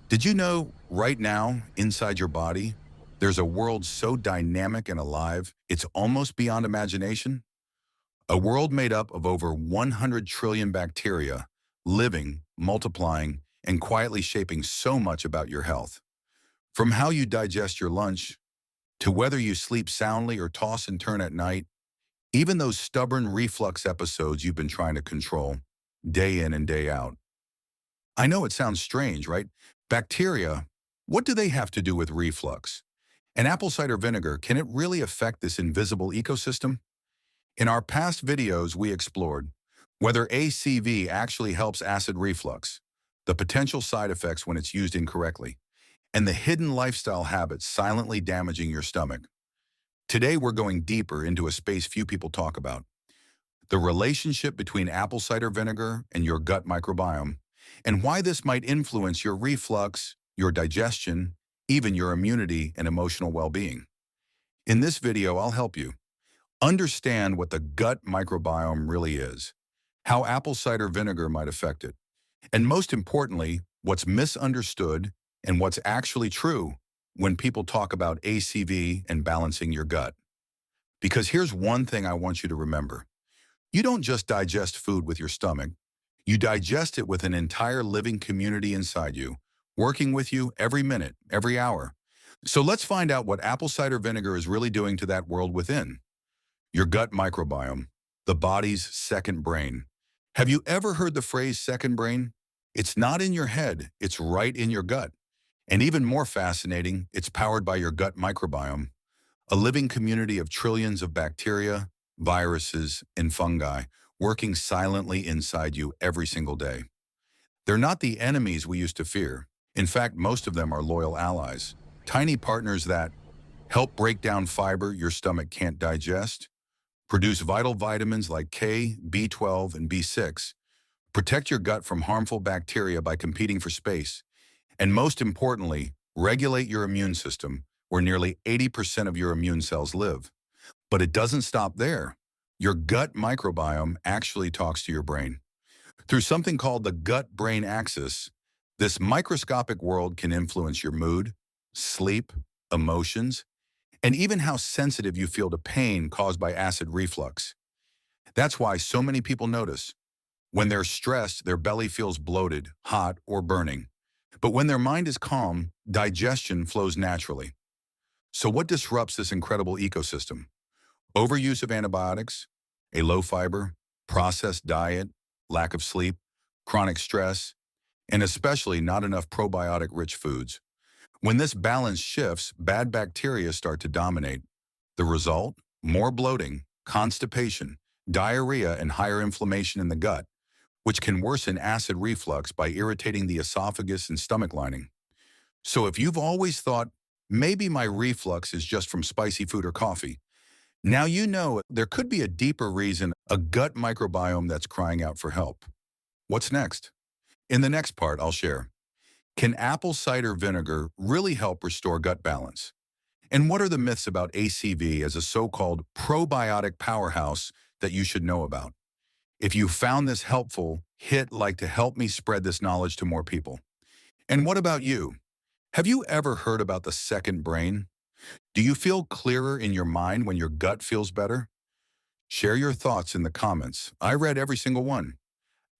Did you know right now, inside your body, there's a world so dynamic and alive, it's almost beyond imagination? A world made up of over 100 trillion bacteria, living, multiplying, and quietly shaping so much about your health. From how you digest your lunch, to whether you sleep soundly or toss and turn at night, even those stubborn reflux episodes you've been trying to control, day in and day out. I know it sounds strange, right? Bacteria, what do they have to do with reflux? And apple cider vinegar, can it really affect this invisible ecosystem? In our past videos, we explored whether ACV actually helps acid reflux, the potential side effects when it's used incorrectly, and the hidden lifestyle habits silently damaging your stomach. Today, we're going deeper into a space few people talk about, the relationship between apple cider vinegar and your gut microbiome, and why this might influence your reflux, your digestion, even your immunity and emotional well-being. In this video, I'll help you understand what the gut microbiome really is, how apple cider vinegar might affect it, and most importantly, what's misunderstood and what's actually true when people talk about ACV and balancing your gut. Because here's one thing I want you to remember. You don't just digest food with your stomach. You digest it with an entire living community inside you, working with you every minute, every hour. So let's find out what apple cider vinegar is really doing to that world within. Your gut microbiome, the body's second brain. Have you ever heard the phrase second brain? It's not in your head, it's right in your gut. And even more fascinating, it's powered by your gut microbiome, a living community of trillions of bacteria, viruses, and fungi working silently inside you every single day. They're not the enemies we used to fear. In fact, most of them are loyal allies, tiny partners that help break down fiber your stomach can't digest, produce vital vitamins like K, B12, and B6, protect your gut from harmful bacteria by competing for space, and most importantly, regulate your immune system, where nearly 80% of your immune cells live. But it doesn't stop there. Your gut microbiome actually talks to your brain. Through something called the gut-brain axis, this microscopic world can influence your mood, sleep, emotions, and even how sensitive you feel to pain caused by acid reflux. That's why so many people notice. When they're stressed, their belly feels bloated, hot, or burning. But when their mind is calm, digestion flows naturally. So what disrupts this incredible ecosystem? Overuse of antibiotics, a low-fiber, processed diet, lack of sleep, chronic stress, and especially not enough probiotic-rich foods. When this balance shifts, bad bacteria start to dominate. The result? More bloating, constipation, diarrhea, and higher inflammation in the gut, which can worsen acid reflux by irritating the esophagus and stomach lining. So if you've always thought, maybe my reflux is just from spicy food or coffee, now you know there could be a deeper reason, a gut microbiome that's crying out for help. What's next? In the next part, I'll share, can apple cider vinegar really help restore gut balance? And what are the myths about ACV as a so-called probiotic powerhouse that you should know about? If you found this helpful, hit like to help me spread this knowledge to more people. And what about you? Have you ever heard about the second brain? Do you feel clearer in your mind when your gut feels better? Share your thoughts in the comments. I read every single one.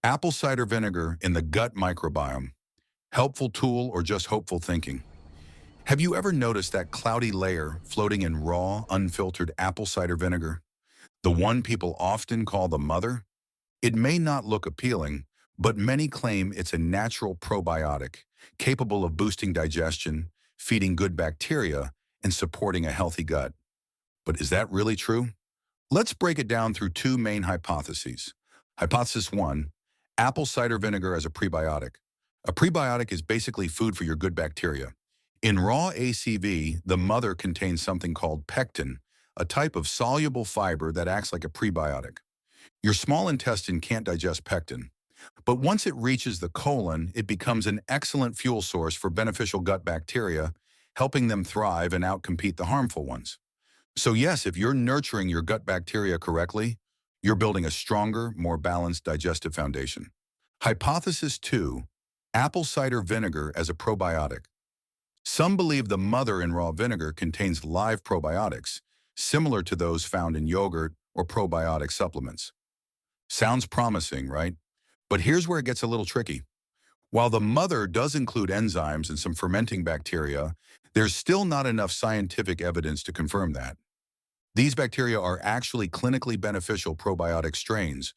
Apple cider vinegar in the gut microbiome. Helpful tool or just hopeful thinking? Have you ever noticed that cloudy layer floating in raw, unfiltered apple cider vinegar? The one people often call the mother? It may not look appealing, but many claim it's a natural probiotic, capable of boosting digestion, feeding good bacteria, and supporting a healthy gut. But is that really true? Let's break it down through two main hypotheses. Hypothesis 1, apple cider vinegar as a prebiotic. A prebiotic is basically food for your good bacteria. In raw ACV, the mother contains something called pectin, a type of soluble fiber that acts like a prebiotic. Your small intestine can't digest pectin, but once it reaches the colon, it becomes an excellent fuel source for beneficial gut bacteria, helping them thrive and outcompete the harmful ones. So yes, if you're nurturing your gut bacteria correctly, you're building a stronger, more balanced digestive foundation. Hypothesis 2, Apple cider vinegar as a probiotic. Some believe the mother in raw vinegar contains live probiotics, similar to those found in yogurt or probiotic supplements. Sounds promising, right? But here's where it gets a little tricky. While the mother does include enzymes and some fermenting bacteria, there's still not enough scientific evidence to confirm that. These bacteria are actually clinically beneficial probiotic strains,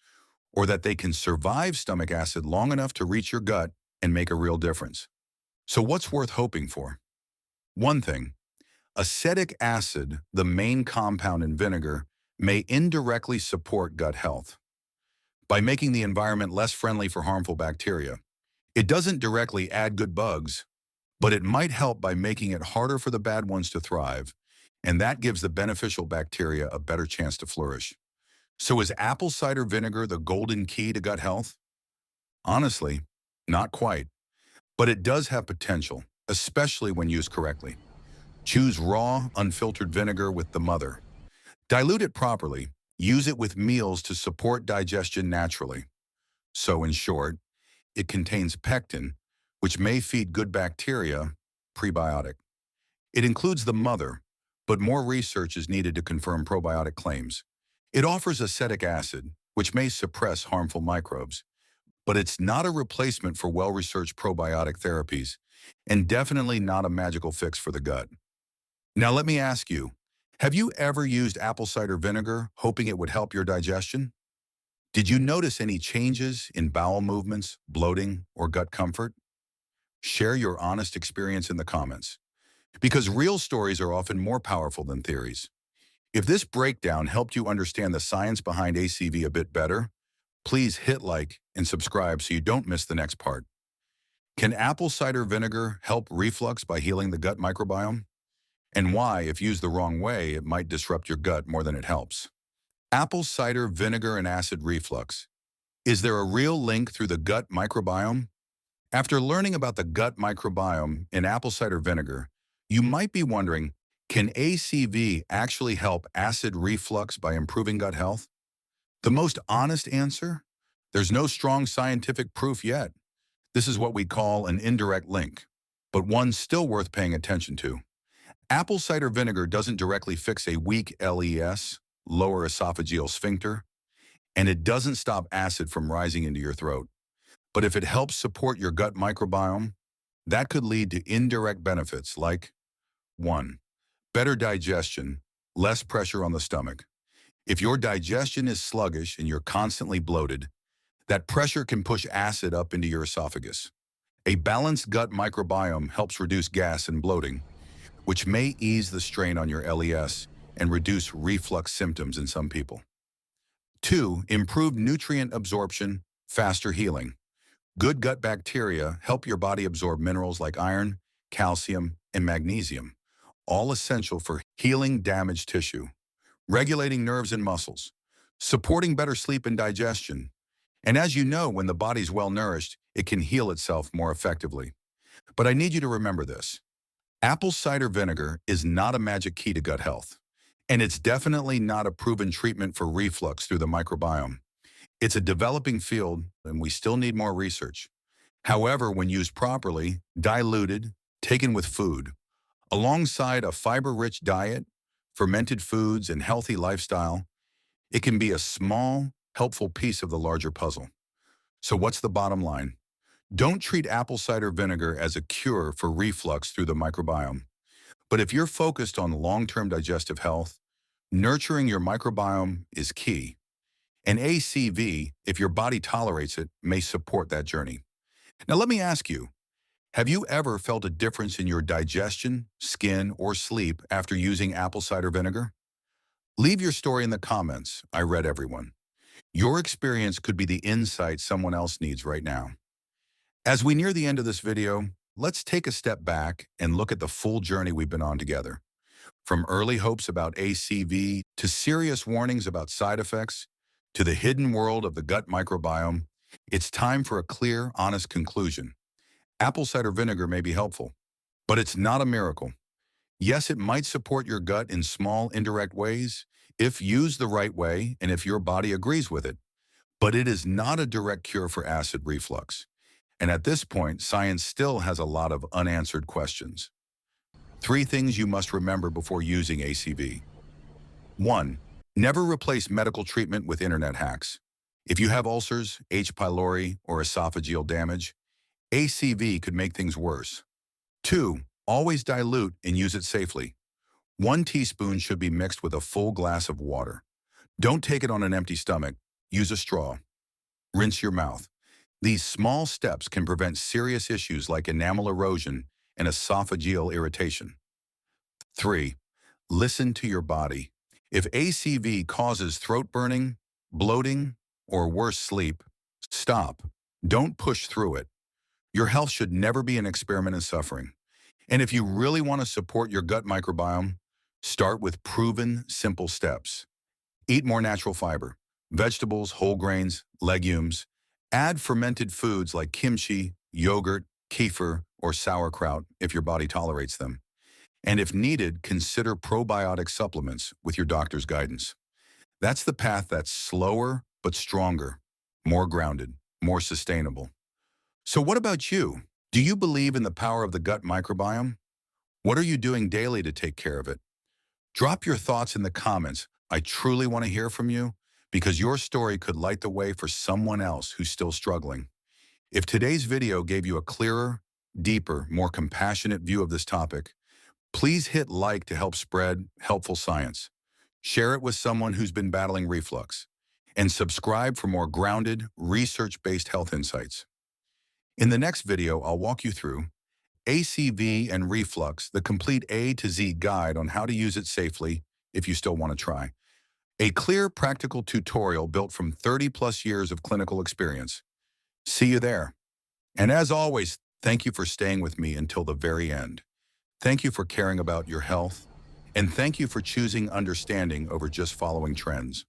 or that they can survive stomach acid long enough to reach your gut and make a real difference. So what's worth hoping for? One thing, acetic acid, the main compound in vinegar, may indirectly support gut health by making the environment less friendly for harmful bacteria. It doesn't directly add good bugs, but it might help by making it harder for the bad ones to thrive, and that gives the beneficial bacteria a better chance to flourish. So is apple cider vinegar the golden key to gut health? Honestly, not quite, but it does have potential, especially when used correctly. Choose raw, unfiltered vinegar with the mother. Dilute it properly. Use it with meals to support digestion naturally. So in short, it contains pectin, which may feed good bacteria, prebiotic. It includes the mother, but more research is needed to confirm probiotic claims. It offers acetic acid, which may suppress harmful microbes, but it's not a replacement for well-researched probiotic therapies, and definitely not a magical fix for the gut. Now let me ask you, have you ever used apple cider vinegar hoping it would help your digestion? Did you notice any changes in bowel movements, bloating, or gut comfort? Share your honest experience in the comments, because real stories are often more powerful than theories. If this breakdown helped you understand the science behind ACV a bit better, please hit like and subscribe so you don't miss the next part. Can apple cider vinegar help reflux by healing the gut microbiome? And why, if used the wrong way, it might disrupt your gut more than it helps. Apple cider vinegar and acid reflux. Is there a real link through the gut microbiome? After learning about the gut microbiome in apple cider vinegar, you might be wondering, can ACV actually help acid reflux by improving gut health? The most honest answer? There's no strong scientific proof yet. This is what we call an indirect link, but one still worth paying attention to. Apple cider vinegar doesn't directly fix a weak LES, lower esophageal sphincter, and it doesn't stop acid from rising into your throat. But if it helps support your gut microbiome, that could lead to indirect benefits like 1. Better digestion, less pressure on the stomach. If your digestion is sluggish and you're constantly bloated, that pressure can push acid up into your esophagus. A balanced gut microbiome helps reduce gas and bloating, which may ease the strain on your LES and reduce reflux symptoms in some people. 2. Improved nutrient absorption, faster healing. Good gut bacteria help your body absorb minerals like iron, calcium, and magnesium, all essential for healing damaged tissue, regulating nerves and muscles, supporting better sleep and digestion. And as you know, when the body's well-nourished, it can heal itself more effectively. But I need you to remember this. Apple cider vinegar is not a magic key to gut health, and it's definitely not a proven treatment for reflux through the microbiome. It's a developing field, and we still need more research. However, when used properly, diluted, taken with food, alongside a fiber-rich diet, fermented foods, and healthy lifestyle, it can be a small, helpful piece of the larger puzzle. So what's the bottom line? Don't treat apple cider vinegar as a cure for reflux through the microbiome. But if you're focused on long-term digestive health, nurturing your microbiome is key. And ACV, if your body tolerates it, may support that journey. Now let me ask you, have you ever felt a difference in your digestion, skin, or sleep after using apple cider vinegar? Leave your story in the comments. I read everyone. Your experience could be the insight someone else needs right now. As we near the end of this video, let's take a step back and look at the full journey we've been on together. From early hopes about ACV, to serious warnings about side effects, to the hidden world of the gut microbiome, it's time for a clear, honest conclusion. Apple cider vinegar may be helpful, but it's not a miracle. Yes, it might support your gut in small, indirect ways, if used the right way and if your body agrees with it, but it is not a direct cure for acid reflux. And at this point, science still has a lot of unanswered questions. 3 things you must remember before using ACV. 1. Never replace medical treatment with internet hacks. If you have ulcers, H. pylori, or esophageal damage, ACV could make things worse. 2. Always dilute and use it safely. 1 teaspoon should be mixed with a full glass of water. Don't take it on an empty stomach. Use a straw. Rinse your mouth. These small steps can prevent serious issues like enamel erosion and esophageal irritation. 3. Listen to your body. If ACV causes throat burning, bloating, or worse, sleep, stop. Don't push through it. Your health should never be an experiment in suffering. And if you really want to support your gut microbiome, start with proven, simple steps. Eat more natural fiber, vegetables, whole grains, legumes. Add fermented foods like kimchi, yogurt, kefir, or sauerkraut if your body tolerates them. And if needed, consider probiotic supplements with your doctor's guidance. That's the path that's slower but stronger, more grounded, more sustainable. So what about you? Do you believe in the power of the gut microbiome? What are you doing daily to take care of it? Drop your thoughts in the comments. I truly want to hear from you because your story could light the way for someone else who's still struggling. If today's video gave you a clearer, deeper, more compassionate view of this topic, please hit like to help spread helpful science. Share it with someone who's been battling reflux. And subscribe for more grounded, research-based health insights. In the next video, I'll walk you through ACV and reflux, the complete A to Z guide on how to use it safely if you still want to try. A clear, practical tutorial built from 30+ years of clinical experience. See you there. And as always, thank you for staying with me until the very end. Thank you for caring about your health, and thank you for choosing understanding over just following trends.